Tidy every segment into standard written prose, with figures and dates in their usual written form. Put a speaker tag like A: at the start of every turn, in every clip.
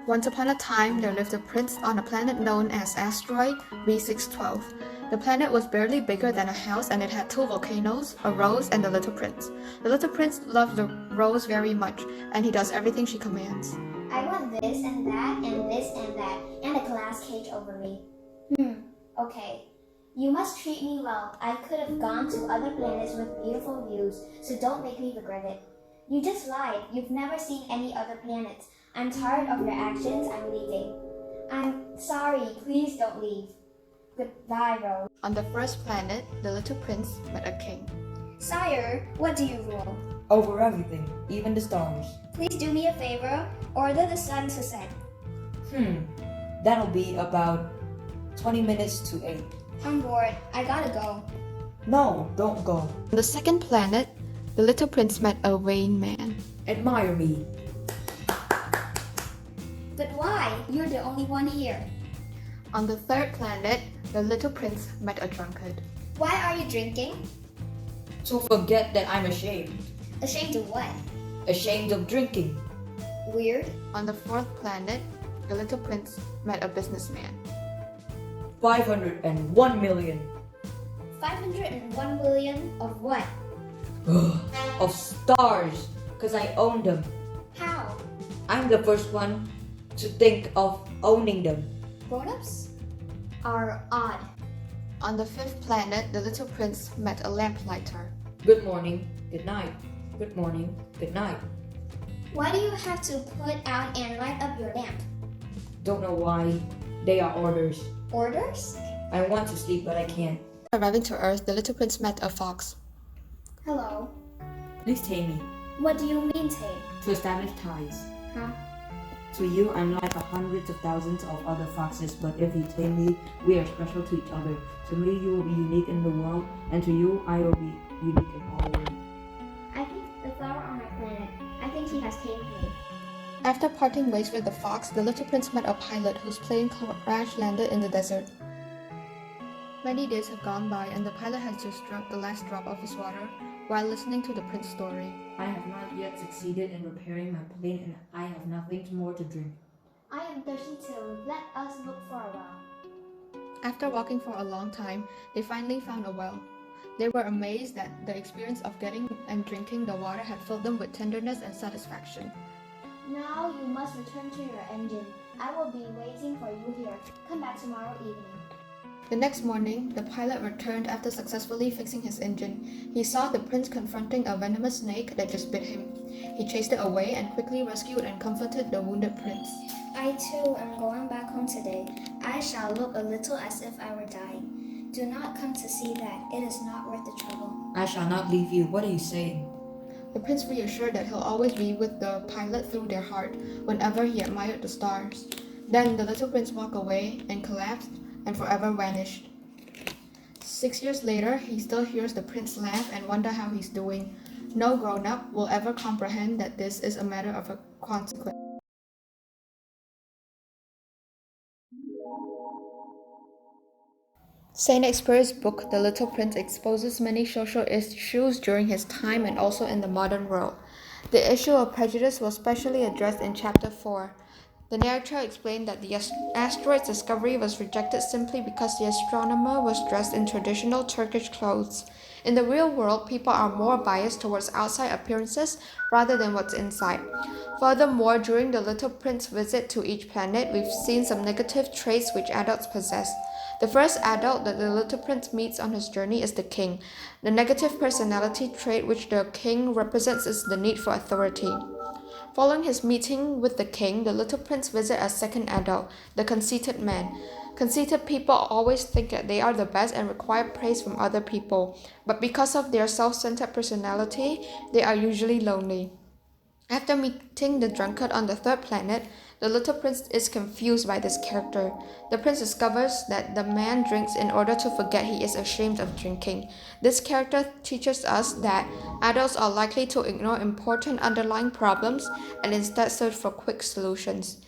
A: Once upon a time, there lived a prince on a planet known as asteroid B612. The planet was barely bigger than a house and it had two volcanoes, a rose, and the little prince. The little prince loved the rose very much, and he does everything she commands.
B: I want this and that and this and that and a glass cage over me. Okay. You must treat me well. I could have gone to other planets with beautiful views, so don't make me regret it. You just lied. You've never seen any other planets. I'm tired of your actions. I'm leaving. I'm sorry. Please don't leave. Goodbye, Rose.
A: On the first planet, the little prince met a king.
B: Sire, what do you rule?
C: Over everything, even the stars.
B: Please do me a favor. Order the sun to set.
C: That'll be about 20 minutes to 8.
B: I'm bored. I gotta go.
C: No, don't go.
A: On the second planet, the little prince met a vain man.
C: Admire me.
B: But why? You're the only one here.
A: On the third planet, the little prince met a drunkard.
B: Why are you drinking?
C: To forget that I'm ashamed.
B: Ashamed of what?
C: Ashamed of drinking.
B: Weird.
A: On the fourth planet, the little prince met a businessman.
C: 501 million.
B: 501 billion of what?
C: Of stars, because I own them.
B: How?
C: I'm the first one to think of owning them.
B: Grown-ups are odd.
A: On the fifth planet, the little prince met a lamplighter.
C: Good morning, good night. Good morning, good night.
B: Why do you have to put out and light up your lamp?
C: Don't know why. They are orders.
B: Orders?
C: I want to sleep, but I can't.
A: Arriving to Earth, the little prince met a fox.
B: Hello.
C: Please tame me.
B: What do you mean, Tay?
C: To establish ties.
B: Huh?
C: To you, I'm like hundreds of thousands of other foxes, but if you tame me, we are special to each other. To me, you will be unique in the world, and to you, I will be unique in all the world.
B: I think the flower on my planet. I think he has tamed me.
A: After parting ways with the fox, the little prince met a pilot whose plane crash landed in the desert. Many days have gone by and the pilot has just drunk the last drop of his water while listening to the prince's story.
C: I have not yet succeeded in repairing my plane, and I have nothing more to drink.
B: I am thirsty too. Let us look for a well.
A: After walking for a long time, they finally found a well. They were amazed that the experience of getting and drinking the water had filled them with tenderness and satisfaction.
B: Now you must return to your engine. I will be waiting for you here. Come back tomorrow evening.
A: The next morning, the pilot returned after successfully fixing his engine. He saw the prince confronting a venomous snake that just bit him. He chased it away and quickly rescued and comforted the wounded prince.
B: I too am going back home today. I shall look a little as if I were dying. Do not come to see that. It is not worth the trouble.
C: I shall not leave you. What are you saying?
A: The prince reassured that he'll always be with the pilot through their heart whenever he admired the stars. Then the little prince walked away and collapsed and forever vanished. 6 years later, he still hears the prince laugh and wonder how he's doing. No grown-up will ever comprehend that this is a matter of a consequence. Saint Exupéry's book, The Little Prince, exposes many social issues during his time and also in the modern world. The issue of prejudice was specially addressed in Chapter 4. The narrator explained that the asteroid's discovery was rejected simply because the astronomer was dressed in traditional Turkish clothes. In the real world, people are more biased towards outside appearances rather than what's inside. Furthermore, during the Little Prince's visit to each planet, we've seen some negative traits which adults possess. The first adult that the Little Prince meets on his journey is the king. The negative personality trait which the king represents is the need for authority. Following his meeting with the king, the Little Prince visits a second adult, the conceited man. Conceited people always think that they are the best and require praise from other people, but because of their self-centered personality, they are usually lonely. After meeting the drunkard on the third planet, the little prince is confused by this character. The prince discovers that the man drinks in order to forget he is ashamed of drinking. This character teaches us that adults are likely to ignore important underlying problems and instead search for quick solutions.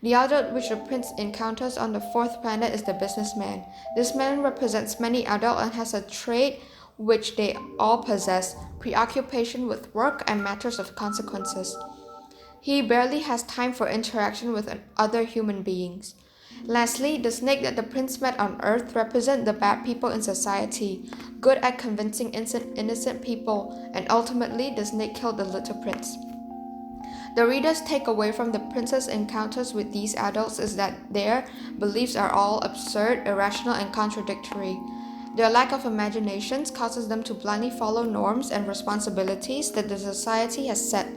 A: The adult which the prince encounters on the fourth planet is the businessman. This man represents many adults and has a trait which they all possess: preoccupation with work and matters of consequences. He barely has time for interaction with other human beings. Lastly, the snake that the prince met on Earth represent the bad people in society, good at convincing innocent people, and ultimately the snake killed the little prince. The reader's takeaway from the prince's encounters with these adults is that their beliefs are all absurd, irrational, and contradictory. Their lack of imagination causes them to blindly follow norms and responsibilities that the society has set,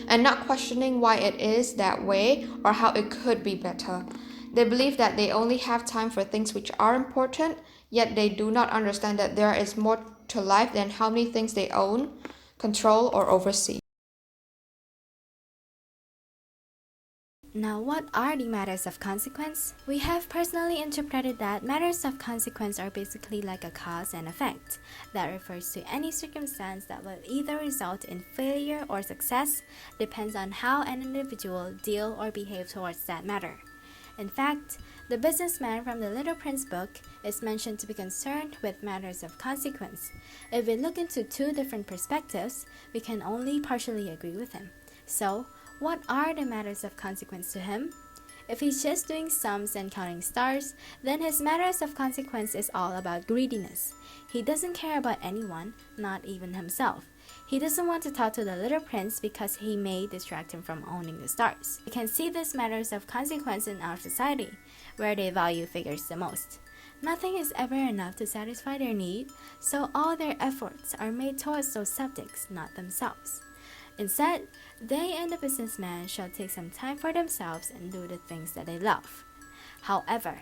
A: and not questioning why it is that way or how it could be better. They believe that they only have time for things which are important, yet they do not understand that there is more to life than how many things they own, control, or oversee.
D: Now, what are the matters of consequence? We have personally interpreted that matters of consequence are basically like a cause and effect. That refers to any circumstance that will either result in failure or success, depends on how an individual deal or behave towards that matter. In fact, the businessman from the Little Prince book is mentioned to be concerned with matters of consequence. If we look into two different perspectives, we can only partially agree with him. So, what are the matters of consequence to him? If he's just doing sums and counting stars, then his matters of consequence is all about greediness. He doesn't care about anyone, not even himself. He doesn't want to talk to the little prince because he may distract him from owning the stars. We can see these matters of consequence in our society, where they value figures the most. Nothing is ever enough to satisfy their need, so all their efforts are made towards those subjects, not themselves. Instead, they and the businessman shall take some time for themselves and do the things that they love. However,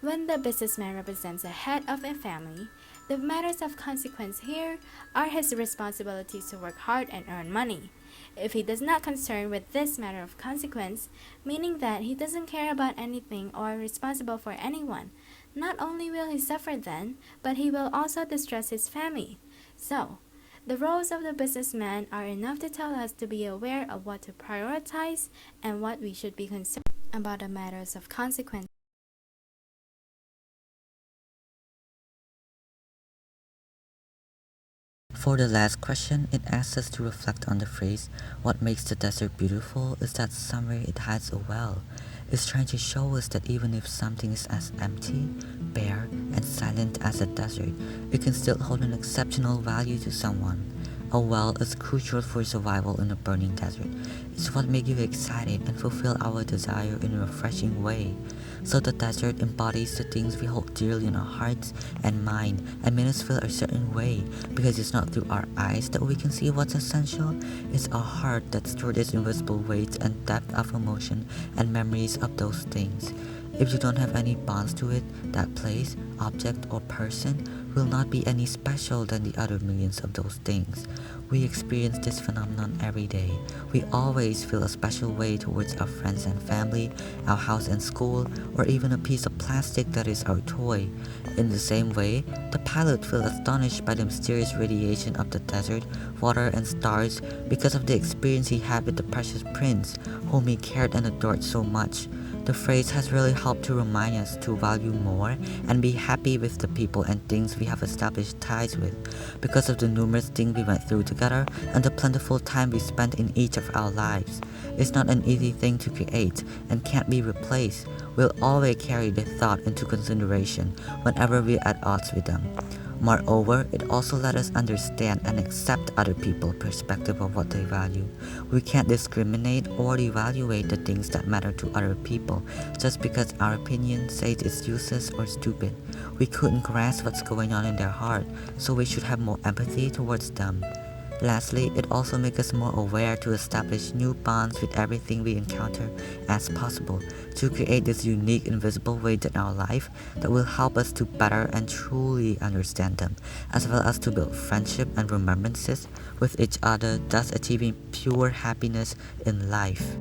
D: when the businessman represents the head of a family, the matters of consequence here are his responsibilities to work hard and earn money. If he does not concern with this matter of consequence, meaning that he doesn't care about anything or responsible for anyone, not only will he suffer then, but he will also distress his family. So, the roles of the businessman are enough to tell us to be aware of what to prioritize and what we should be concerned about the matters of consequence.
E: For the last question, it asks us to reflect on the phrase, what makes the desert beautiful is that somewhere it hides a well. It's trying to show us that even if something is as empty, bare, and silent as a desert, it can still hold an exceptional value to someone. A well is crucial for survival in a burning desert. It's what makes you excited and fulfill our desire in a refreshing way. So the desert embodies the things we hold dearly in our hearts and mind and made us feel a certain way because it's not through our eyes that we can see what's essential. It's our heart that stores its invisible weight and depth of emotion and memories of those things. If you don't have any bonds to it, that place, object, or person will not be any special than the other millions of those things. We experience this phenomenon every day. We always feel a special way towards our friends and family, our house and school, or even a piece of plastic that is our toy. In the same way, the pilot feels astonished by the mysterious radiation of the desert, water, and stars because of the experience he had with the precious prince, whom he cared and adored so much. The phrase has really helped to remind us to value more and be happy with the people and things we have established ties with because of the numerous things we went through together and the plentiful time we spent in each of our lives. It's not an easy thing to create and can't be replaced. We'll always carry the thought into consideration whenever we're at odds with them. Moreover, it also let us understand and accept other people's perspective of what they value. We can't discriminate or evaluate the things that matter to other people just because our opinion says it's useless or stupid. We couldn't grasp what's going on in their heart, so we should have more empathy towards them. Lastly, it also makes us more aware to establish new bonds with everything we encounter as possible, to create this unique invisible way in our life that will help us to better and truly understand them, as well as to build friendship and remembrances with each other, thus achieving pure happiness in life.